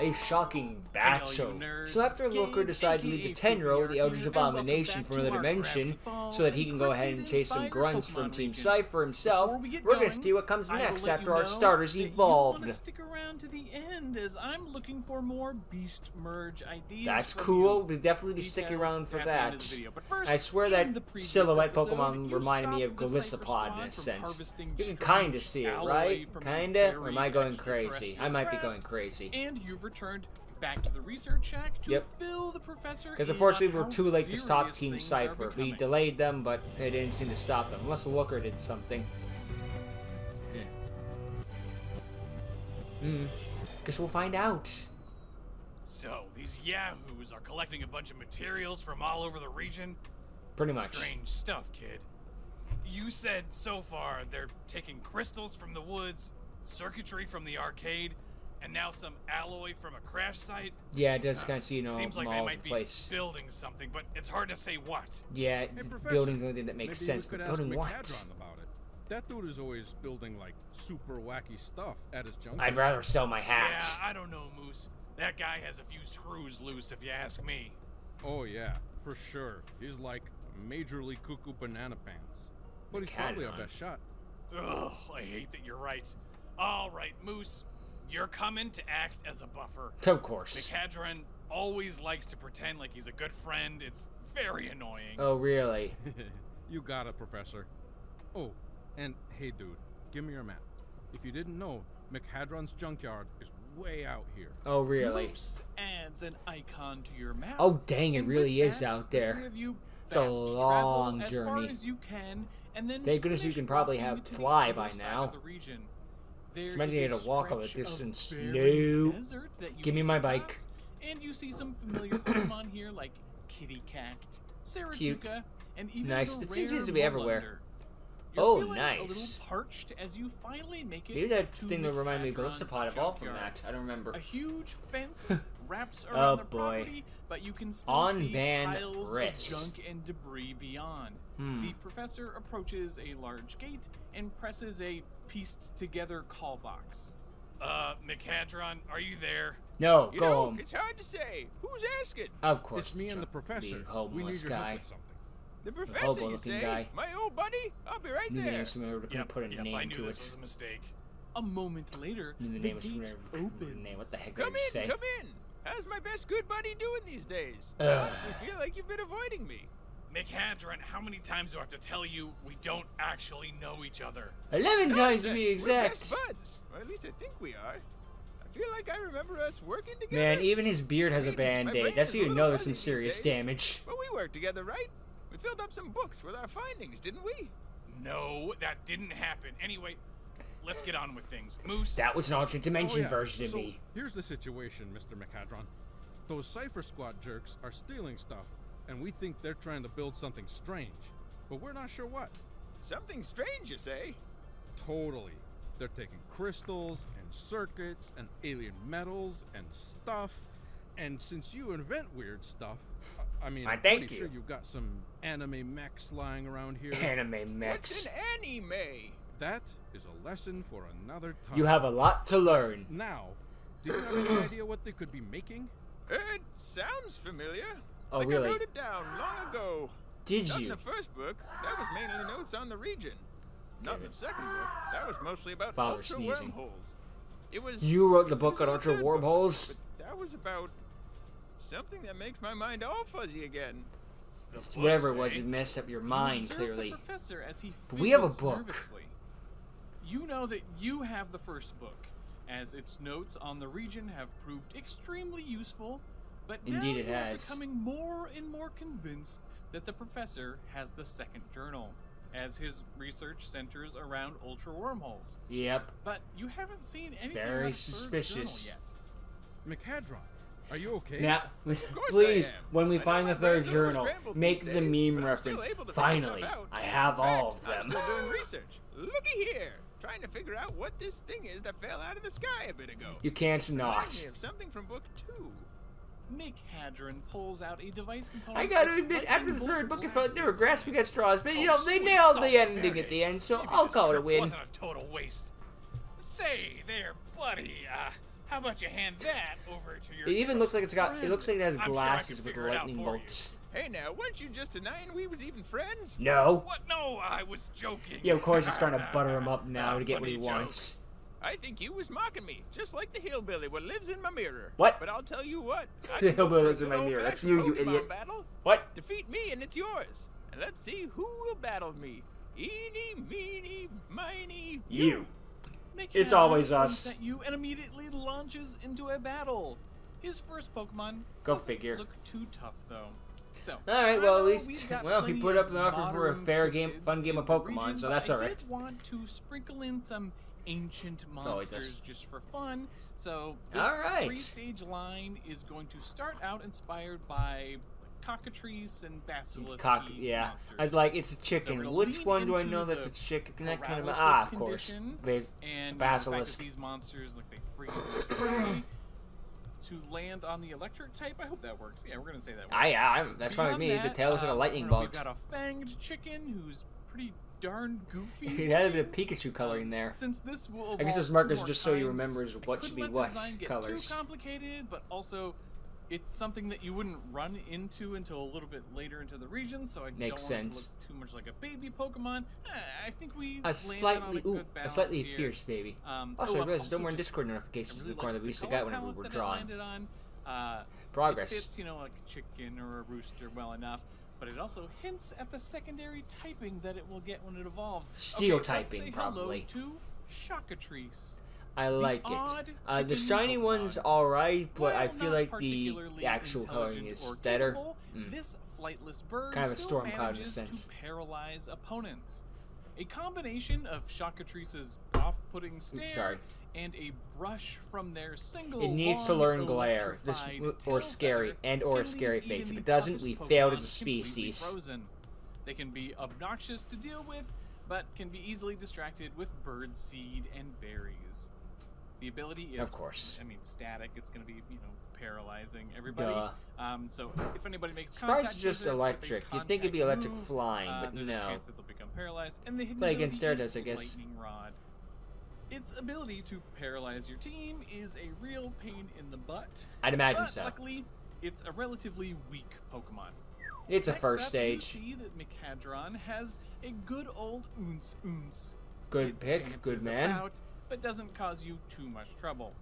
A shocking battle. nerds. So after Looker decided to leave the Tenro, the Eldritch Abomination from another dimension, so that he can go ahead and chase some grunts from Team Cypher himself, we're gonna see what comes next after our starters evolved. Stick around to the end, as I'm looking for more Beast Merge ideas. That's cool. We'll definitely be sticking around for that. I swear that silhouette Pokemon reminded me of Golisopod in a sense. You can kinda see it, right? Kinda? Or am I going crazy? I might be going crazy. And you've returned back to the research shack to fill the professor. Because unfortunately we're too late to stop Team Cypher. We delayed them, but they didn't seem to stop them. Unless Looker did something. Guess we'll find out. So, these yahoos are collecting a bunch of materials from all over the region? Pretty much. Strange stuff, kid. You said so far they're taking crystals from the woods, circuitry from the arcade, and now some alloy from a crash site? Yeah, it does kind of see, you know, seems like all they over might the place. be building something, but it's hard to say what. Yeah, Hey, building's the only thing that makes sense, but building what? About it. That dude is always building, like, super wacky stuff at his junkyard. I'd rather sell my hat. Yeah, I don't know, Moose. That guy has a few screws loose, if you ask me. Oh, yeah, for sure. He's like majorly cuckoo banana pants. But he's probably our best shot. Ugh, I hate that you're right. All right, Moose. You're coming to act as a buffer. Of course. McHadron always likes to pretend like he's a good friend. It's very annoying. Oh, really? You got it, Professor. Oh, and hey, dude, give me your map. If you didn't know, McHadron's junkyard is way out here. Oh, really? Moose adds an icon to your map. Oh, dang, it and really with is that, out the there. three of you It's a fast long travel journey. As far as you can, and then Thank goodness you finish can probably walking have to the fly other by side now. of the region. There Imagine is you had to walk all the stretch of distance. barren No. desert that you Give me need my to bike. pass, and you see some familiar Pokemon here like Kitty Cact, Saratuka, and even Nice. the It seems rare to be everywhere. Molunder. You're Oh, feeling a nice. little parched as you finally make it Maybe that to thing that reminded me of McHadron's Golisopod evolved from junkyard. that. I don't remember. A huge fence wraps Oh, around the boy. property, but you can still On see ban piles risks. of junk and debris beyond. The professor approaches a large gate and presses a pieced-together call box. McHadron, are you there? No, You go know, home. it's hard to say. Who's asking? Of course. It's me and the Professor. Big We homeless need your help guy. with something. The professor, you hobo-looking say? guy. My old buddy? I'll be right Knew the there. name, so we couldn't put a I name knew to this it. was a mistake. A moment later, Knew the the name was gate opens. name. What the heck did I Come just in, say? come in. How's my best good buddy doing these days? Ugh. I feel like you've been avoiding me. McHadron, how many times do I have to tell you we don't actually know each other? 11 times to Nonsense. be We're exact. best buds. Or at least I think we are. I feel like I remember us working together. Man, even his beard has a My band-aid. brain That's is how a you little know there's fuzzy some these serious days. damage. But we worked together, right? We filled up some books with our findings, didn't we? No, that didn't happen. Anyway, let's get on with things. Moose. That was an alternate dimension Oh, yeah. version of So, me. here's the situation, Mr. McHadron. Those Cypher Squad jerks are stealing stuff, and we think they're trying to build something strange. But we're not sure what. Something strange, you say? Totally. They're taking crystals and circuits and alien metals and stuff. And since you invent weird stuff, I'm thank pretty you. sure you've got some anime mechs lying around here. Anime What's mechs. an anime? That is a lesson for another time. You have a lot to learn. Now, do you have any idea what they could be making? It sounds familiar. Oh, like really? I wrote it down long ago. Did Not in you? the first book. That was mainly notes on the region. Not in the second book. That was mostly about Father ultra sneezing. wormholes. It was. You wrote the it book was on in the Ultra third book, Wormholes? But that was about something that makes my mind all fuzzy again. The Whatever it books, was, eh? it messed up your You mind, observe clearly. The professor as he But we have a fidgets book. nervously. You know that you have the first book, as its notes on the region have proved extremely useful, but Indeed now it you are has. becoming more and more convinced that the professor has the second journal, as his research centers around ultra wormholes. Yep. But you haven't seen anything Very about the third journal suspicious. yet. McHadron, are you okay? Now, course please, I am. when we I know find the my third brain's a little journal, scrambled make these the days, meme but I'm still reference. able to figure Finally, stuff out. I have In all fact, of them. I'm still doing research. Looky here, trying to figure out what this thing is that fell out of the sky a bit ago. You can't Reminds not. me of something from book 2. McHadron pulls out a device component. I gotta with admit, lightning after the third bolt book, I felt they were glasses. grasping at straws, but you know, they Sweet nailed sauce the ending Verde. at the end, so Maybe I'll this call it a trip win. wasn't a total waste. Say there, buddy, How about you hand that over to your It even looks like it's got. friend? It looks like it has I'm sure I glasses can with figure it out lightning for you. bolts. Hey now, weren't you just denying we was even friends? No. What? No, I was joking. Yeah, of course he's trying to butter him up now Ah, to get what he funny joke. wants. I think you was mocking me, just like the hillbilly what lives in my mirror. What? But I'll tell you what. I The can go hillbilly for a lives in good my mirror. That's old-fashioned you, Pokemon idiot. Battle. What? Defeat me and it's yours. And let's see who will battle me. Eeny, meeny, miny, You. Mick It's Hadron always comes us. At you and immediately launches into a battle. His first Pokemon Go doesn't figure. look too tough though. So, All right. I Well, at know least we've got well he plenty put up an of offer for a modern fair game, cryptids fun game of in the Pokemon, region, so but that's all I right. did want to sprinkle in some ancient always monsters us. just for fun. So this All right. 3-stage line is going to start out inspired by cockatrice and basilisk. Yeah. monsters. I was like, it's a So chicken. we're gonna Which lean one do I into know that's the a chicken? That kind of paralysis of course. condition, Bas- and basilisk. the fact that these monsters, like, they freeze eternally to land on the electric type. I hope that works. Yeah, we're gonna say that works. That's fine with me. Beyond The that, tail looks like a lightning we've bolt. got a fanged chicken who's pretty darn goofy. It had a bit of Pikachu coloring there. Since this will I guess evolve those 2 markers more just so you times, remembers I what couldn't should be let the what design get colors. Too complicated, but also it's something that you wouldn't run into until a little bit later into the region, so I Makes don't want it sense. to look too much like a baby Pokemon. I think we A landed on slightly, a good balance slightly here. fierce baby. Oh, Also, I I'm realized there weren't just- Discord I notifications in really the corner like that we used to color get whenever we palette were that it drawing. landed on. Progress. It fits, like a chicken or a rooster well enough, but it also hints at the secondary typing that it will get when it evolves. Steel Okay, let's typing, say probably. Hello to Shockatrice. I like odd it. The chicken shiny Pokemon. one's alright, but I While feel not like the particularly actual coloring intelligent is or better. capable, Mm. This flightless bird Kind of a still storm cloud in a manages sense. to paralyze opponents. A combination of Shockatrice's off-putting stare sorry. and a brush from their single It needs to long learn glare, electrified or tail scary, feather or can scary leave face. even If it the doesn't, toughest we Pokemon failed as a completely species. frozen. They can be obnoxious to deal with, but can be easily distracted with bird seed and berries. The ability is, Of course. I mean, static. It's going to be, paralyzing everybody. Duh. So if anybody makes Surprised contact it's just with it, if they electric. You'd think it'd be contact electric move, flying, but there's no. a chance that they'll become paralyzed. And the hidden Play against ability Gyarados, is I guess. Lightning Rod. Its ability to paralyze your team is a real pain in the butt. I'd imagine But so. luckily, it's a relatively weak Pokemon. It's a Next first up, stage. You see that Mechadron has a good old oons. Good It pick, dances good man. about, but doesn't cause you too much trouble.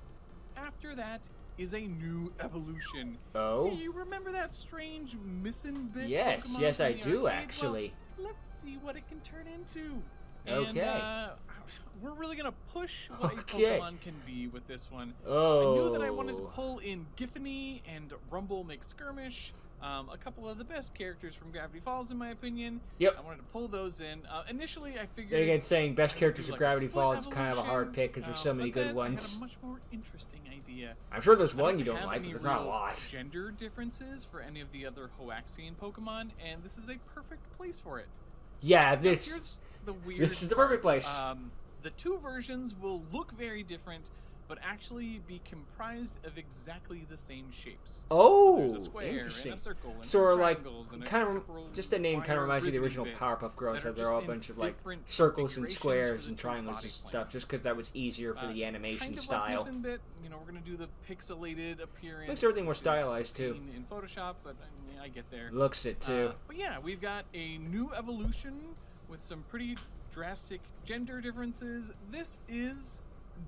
After that is a new evolution. Oh? You remember that strange missing bit? Yes, Pokemon yes from I the do arcade? actually. Well, let's see what it can turn into. Okay. And, we're really gonna push what Okay. a Pokemon can be with this one. Oh. I knew that I wanted to pull in Giffany and Rumble McSkirmish, a couple of the best characters from Gravity Falls, in my opinion. Yep. I wanted to pull those in. Initially, I figured. Then again, saying best I would characters do, of like, a Gravity split Falls is kind of a hard evolution, pick because there's so many but good then ones. I had a much more interesting idea. I'm sure there's I one you don't have like, but any there's not a real lot. Gender differences for any of the other Hoaxian Pokemon, and this is a perfect place for it. Yeah, Now, this. here's the weird This is the perfect part. place. The two versions will look very different, but actually be comprised of exactly the same shapes. Oh, There's a square interesting. and a circle and Sort some of like, triangles and a kind couple of, just the name kind of wire reminds me of the ribbon original bits Powerpuff Girls, that how are they're just all a in bunch of like different circles and configurations squares for and the triangles body and stuff, plans. just because that was easier for the animation kind of style. Like missing bit, we're gonna do the pixelated appearance. Makes everything more is stylized, too. in Photoshop, but I get there. Looks it too. But yeah, we've got a new evolution with some pretty drastic gender differences. This is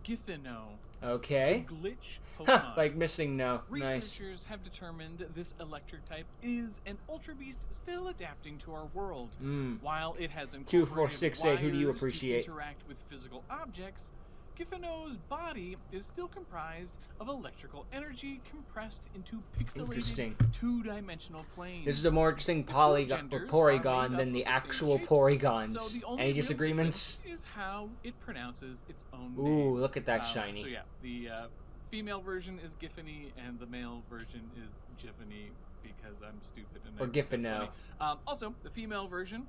Giffino, Okay. a glitch Huh, Pokemon. like missing no. Nice. Researchers have determined this electric type is an Ultra Beast still adapting to our world. While it has 2, 4, 6, 8, who do you wires to appreciate? interact with physical objects, Giffino's body is still comprised of electrical energy compressed into pixelated Interesting. two-dimensional planes. This is a more interesting The two polygon or genders are porygon made than up the of same actual shapes, porygons. So the only Any real disagreements? difference is how it pronounces its own name. Ooh, look at that So shiny. yeah, the female version is Giffany, and the male version is Giffany because I'm stupid. And Or I think that's Giffino. funny. Also, the female version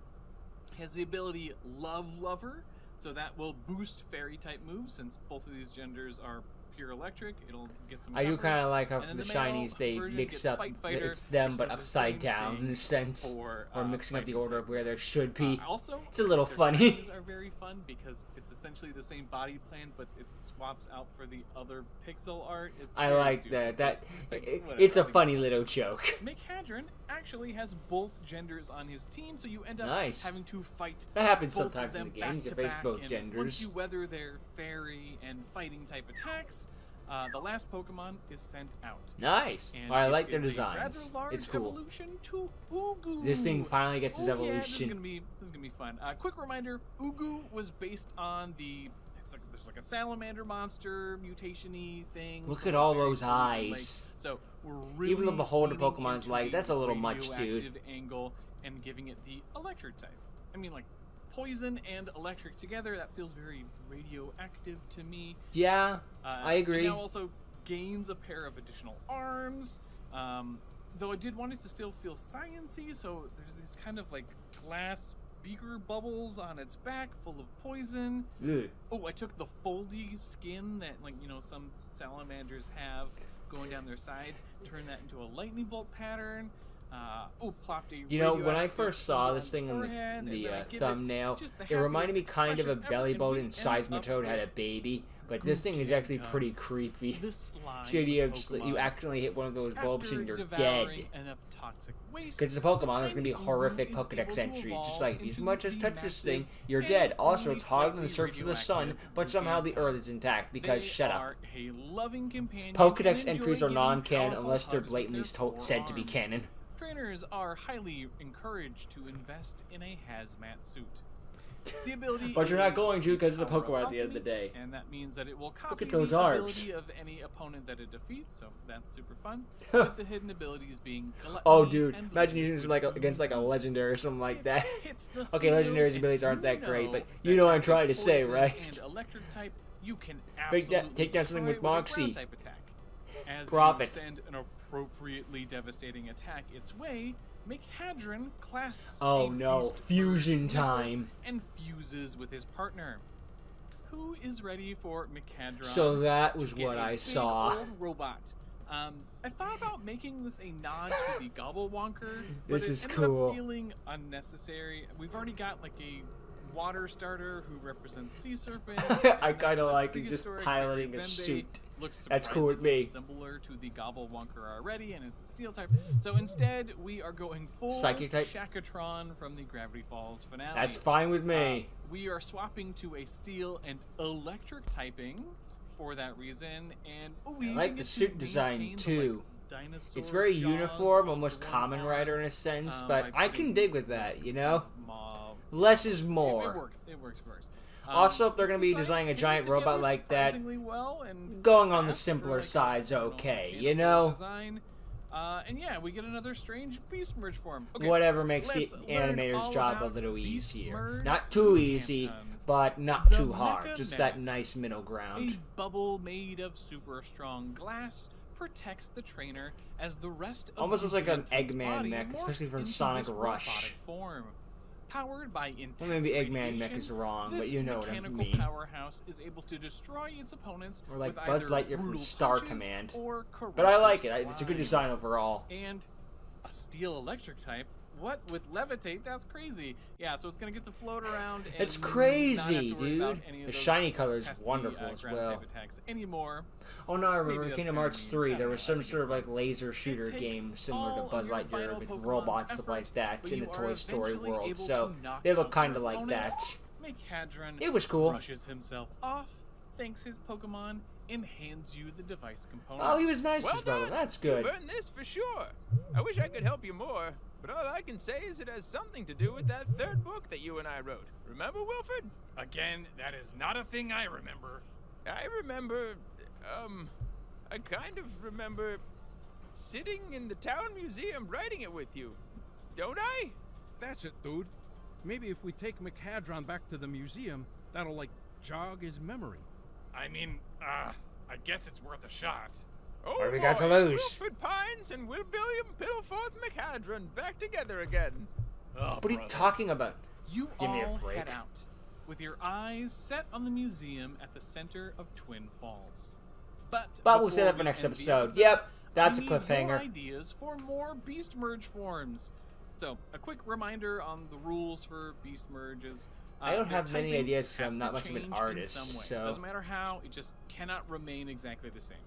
has the ability Love Lover, so that will boost fairy type moves since both of these genders are pure electric, it'll get some I do coverage. kind of like how And for then the male shinies they version mix gets up. Fight Fighter, It's them which but does the upside same down in thing a sense, for, or mixing up the fighting order type. of where there should be. Also, It's a little their funny. shinies are very fun because it's essentially the same body plan, but it swaps out for the other pixel art. It's I very like stupid, that. but whatever, It's I a think funny fun. little joke. McHadron actually has both genders on his team, so you end up Nice. having to fight That happens both of sometimes in them the game. You back to face back, both and genders. Once you weather their fairy and fighting type attacks, the last Pokemon is sent out. Nice. And I it like their is a rather designs. large It's cool. Evolution to Ugu. This thing finally gets its Oh, yeah, this is evolution. gonna be fun. Quick reminder: Ugu was based on the. There's like a salamander monster mutation-y thing. Look from at a all very those cool eyes. lake. So we're really Even the Beholder leaning Pokemon's into like, the that's a little much, dude. radioactive angle and giving it the electric type. I mean, like poison and electric together. That feels very radioactive to me. Yeah, I agree. It now also gains a pair of additional arms. Though I did want it to still feel sciencey, so there's these kind of like glass beaker bubbles on its back full of poison. Ugh. Oh, I took the foldy skin that, like, you know, some salamanders have going down their sides, turned that into a lightning bolt pattern. Plopped a You know, when I radioactive first saw symbol this on thing its in forehead, and the then I give thumbnail, just the it reminded me happiest kind of a expression Belly ever, Button and and we end up Seismitoad had a with baby, but this thing is actually pretty creepy. the slime The idea of just that you Pokemon. accidentally hit one of those bulbs After and you're devouring dead. enough toxic waste, Because it's a Pokemon, there's the gonna be tiny horrific Ugu is Pokedex able to entries. Just evolve like, as into much as the touch this thing, massive you're and dead. Also, only it's hotter than the slightly surface of the sun, radioactive but somehow the Gurren. Earth is intact, because They shut are up. a loving companion Pokedex and entries enjoy are giving non-canon powerful unless they're hugs with blatantly their said to be forearms. canon. Trainers are highly encouraged to invest in a hazmat suit. The ability But you're not is going to, because it's a power of Pokemon at the end of the alchemy, day. and that means that it will copy at those the arms. ability of any opponent that it defeats, so that's super fun. With the hidden abilities being gluttony Oh, dude, and imagine using this liquid like against like a ooze. legendary or something like It that. hits the Okay, field, legendary's and abilities aren't you that great, but know you know what I'm that trying to as a say, poison right? And electric type, you can Take that- absolutely take down something with destroy a Moxie. ground type attack. As Profit. you send an appropriately devastating attack its way, McHadron clasps Oh a no, beast fusion necklace time. and fuses with his partner. Who is ready for McHadron? So that was to get what a I big saw. old robot. I thought about making this a nod to the Gobblewonker, but This it is ended cool. up feeling unnecessary. We've already got like a water starter who represents sea serpents. I and kinda the like it, prehistoric just piloting a Bembe suit. Looks That's cool with me. surprisingly similar to the Gobblewonker already, and it's a steel type. So instead, we are going full Psychic type? Shakatron from the Gravity Falls finale. That's fine with me. We are swapping to a steel and electric typing for that reason, and we I even like get the to suit design, maintain the, too. like, dinosaur It's very jaws uniform, of almost the one Common arm, Rider in a sense, by but I can putting dig with that, you know? Mob. Less is It more. works. It works for us. Also, if they're this gonna be design designing a came giant together robot like that, surprisingly well and going on the fast for, simpler like, a, side's you know, okay, mechanical you know? Design. And yeah, we get another strange beast merge form. Okay, Whatever makes the let's learn animator's all job a about little beast easier. merge Not too easy, but not The too hard. Mecha Just that Menace. nice middle A ground. bubble made of super strong glass protects the trainer as the rest of Almost looks like an Lugian's Eggman body mech, morphs especially from into Sonic this Rush. robotic form. Powered by intense Well, maybe Eggman mech radiation, is wrong, but this you know what I mechanical mean. powerhouse is able to destroy its opponents Or like with Buzz either Lightyear from brutal Star punches Command. or But I like corrosive it. It's a good slime. design overall. And a steel electric type. What with levitate? That's crazy. Yeah, so it's gonna get to float around. And It's not have crazy, to worry about dude. any of The those shiny color is pesky, wonderful as ground well. type attacks anymore. Oh no, I remember Maybe in that's Kingdom kinda Hearts mean. 3 I there don't was know, I some think sort of it's like laser shooter takes game similar all to of Buzz your Lightyear final with Pokemon's robots, stuff like effort, that but in the you Toy are Story eventually world. able So to knock they look out kind of your like opponents. that. McHadron It was cool. brushes himself off, thanks his Pokemon, and hands you the device component. Oh, he was nice Well as well. done. That's good. You've earned this for sure. I wish I could help you more, but all I can say is it has something to do with that third book that you and I wrote. Remember, Wilfred? Again, that is not a thing I remember. I remember, I kind of remember sitting in the town museum writing it with you. Don't I? That's it, dude. Maybe if we take McHadron back to the museum, that'll, like, jog his memory. I mean, I guess it's worth a shot. Oh, What do we got to boy, lose? Wilfred Pines and William Piddleforth McHadron back together again. Oh, What are you brother. talking about? You Give me a all break. head out, with your eyes set on the museum at the center of Twin Falls. But we'll say before that for we next end the episode. Yep, that's a we need your cliffhanger. ideas for more Beast Merge forms. So, a quick reminder on the rules for Beast Merges. I don't their have many typing ideas 'cause has I'm not to much of an change in artist, some way. so- Doesn't matter how, it just cannot remain exactly the same.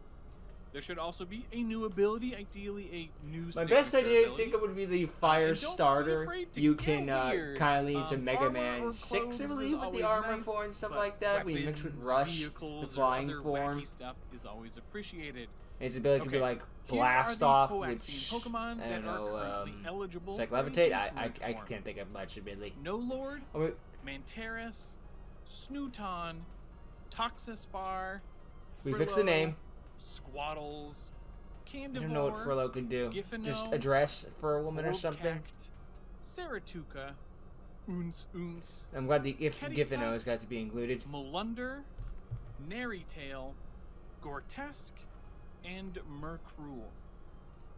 There should also be a new ability, ideally a new My best signature idea, I ability. think it would be the fire and don't be starter. afraid to You get can weird. kind of lead to Mega Armor Man or 6, I clothes is believe, with the always armor nice, form and stuff but like that. We mix with weapons, Rush, the vehicles, flying or other form. wacky stuff is always appreciated. And its ability could be Okay, like here blast are the off, coaxium which Pokemon I that don't are know. currently eligible It's like for a levitate. Beast I Merge form. can't think of much ability. No Lord, Oh, wait. Manteris, Snooton, Toxaspar, We fixed the Frillo, name. Squattles, Candivore, I don't know what Furlow can do. Giffino, Just a dress for a woman or something. Saratuka, Unce, I'm glad the if Ketty Giffino Tuck. has got to be included. Molunder, Naritail, Gortesque, and Mercruel.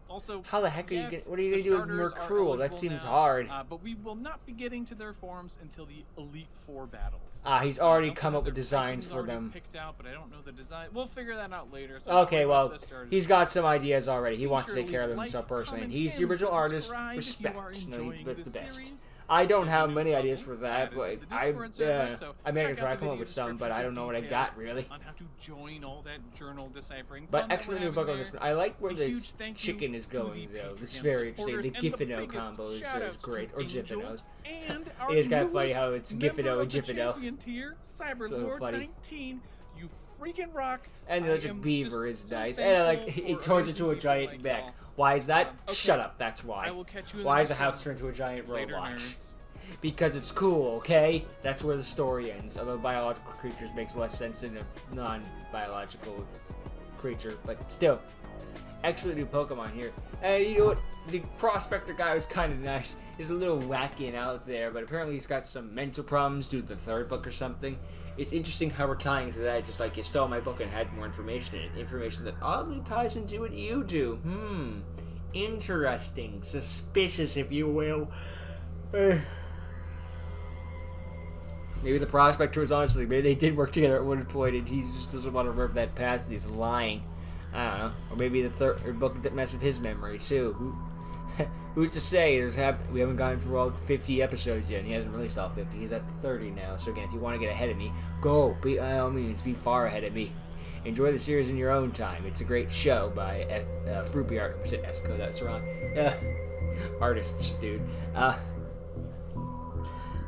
Also, How the heck are you yes, what are you the gonna do with starters are Mercruel? That eligible seems now, hard. but we will not be getting to their forms until the Elite Four battles. He's I already don't come think up with their designs typing's for already them. Picked out, but I don't know the design. We'll figure that out later. So don't Okay, worry about well, the starters. he's got some ideas already. He Be wants to sure take care of them like, himself personally, and comment, he's the and original artist. subscribe if you are Respect. No, enjoying but the the best. series. I don't There's have a many new ideas puzzle for that, added to but the I Discord server, so I may check try out to the come up video with some, but description I for don't know what I details got really. on how to join all that journal deciphering But fun that excellent we're new book on having this there. one. I like where A this huge thank you chicken is to the going though. This is Patreon very interesting. The supporters, and the Giffino biggest combo is shout-outs great, to or Angel Giffinos. and It is kind of funny newest how it's member Giffino of and the Giffino. champion tier, It's a little Cyberlord funny. 19. You freaking rock. And the I electric am beaver just is so nice. And I like thankful it for turns into a everything giant like mech. y'all. Why is that? Okay. Shut up. That's I why. will catch you in Why the is the next house one. turned into a giant Later, robot? nerds. Because it's cool, okay? That's where the story ends. Although biological creatures makes less sense than a non-biological creature, but still. Excellent new Pokemon here. And you know what? The Prospector guy was kind of nice. He's a little wacky and out there, but apparently he's got some mental problems due to the third book or something. It's interesting how we're tying to that, just like you stole my book and had more information in it. Information that oddly ties into what you do. Interesting. Suspicious, if you will. Maybe the Prospector was honestly, maybe they did work together at one point and he just doesn't want to revert that past and he's lying. I don't know. Or maybe the third book didn't mess with his memory too. Who's to say? We haven't gotten through all 50 episodes yet and he hasn't released all 50. He's at 30 now. So again, if you want to get ahead of me, go. By all means, be far ahead of me. Enjoy the series in your own time. It's a great show by Fruity Art. I said Esco, that's wrong. Artists, dude.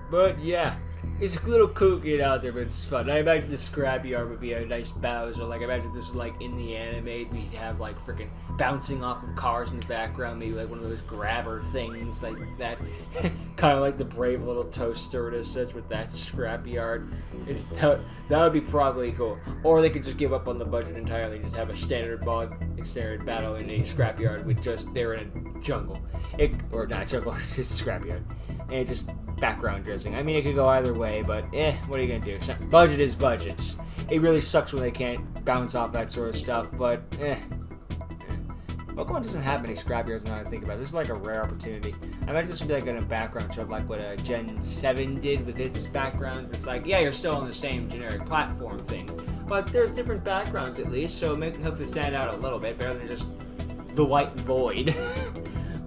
But yeah, it's a little kooky out there, but it's fun. I imagine the Scrappy art would be a nice Bowser. Like, I imagine this was like in the anime, we'd have like freaking bouncing off of cars in the background, maybe like one of those grabber things like that. Kind of like the brave little toaster and such with that Scrappy art. That would be probably cool. Or they could just give up on the budget entirely and just have a standard battle in a Scrappy art with just, they're in a jungle. Or not jungle, it's just Scrappy art. And just background dressing. I mean, it could go either way, but what are you gonna do? Budget is budget. It really sucks when they can't bounce off that sort of stuff, but Pokemon doesn't have many scrapyards now I think about it. This is like a rare opportunity. I imagine this would be like in a background show, like what Gen 7 did with its background. It's like, yeah, you're still on the same generic platform thing, but there's different backgrounds at least, so it helps it stand out a little bit, better than just the white void.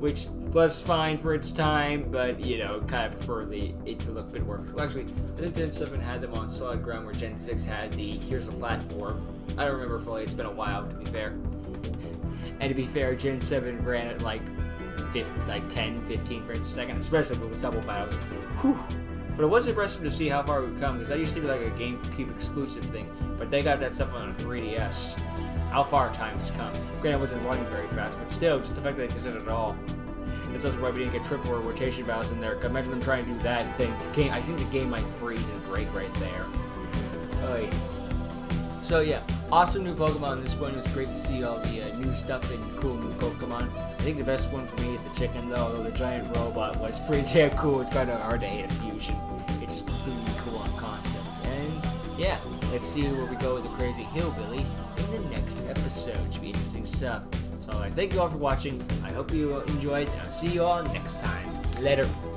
Which was fine for its time, but, you know, kind of prefer it to look a bit more... Well, actually, I think Gen 7 had them on solid ground where Gen 6 had the here's a platform. I don't remember fully, it's been a while, to be fair. And to be fair, Gen 7 ran at like 10, 15 frames a second, especially with double battles. Whew. But it was impressive to see how far we've come, because that used to be like a GameCube exclusive thing, but they got that stuff on a 3DS. How far time has come. Granted, it wasn't running very fast, but still, just the fact that they did it at all. That's also why we didn't get triple or rotation battles in there. Imagine them trying to do that thing. I think the game might freeze and break right there. Oy. So yeah, awesome new Pokemon. This one was great to see all the new stuff and cool new Pokemon. I think the best one for me is the chicken, though. Although the giant robot was pretty damn cool. It's kind of hard to hate a fusion. It's just really cool on concept. And yeah, let's see where we go with the crazy hillbilly in the next episode. Should be interesting stuff. So I thank you all for watching. I hope you enjoyed, and I'll see you all next time. Later.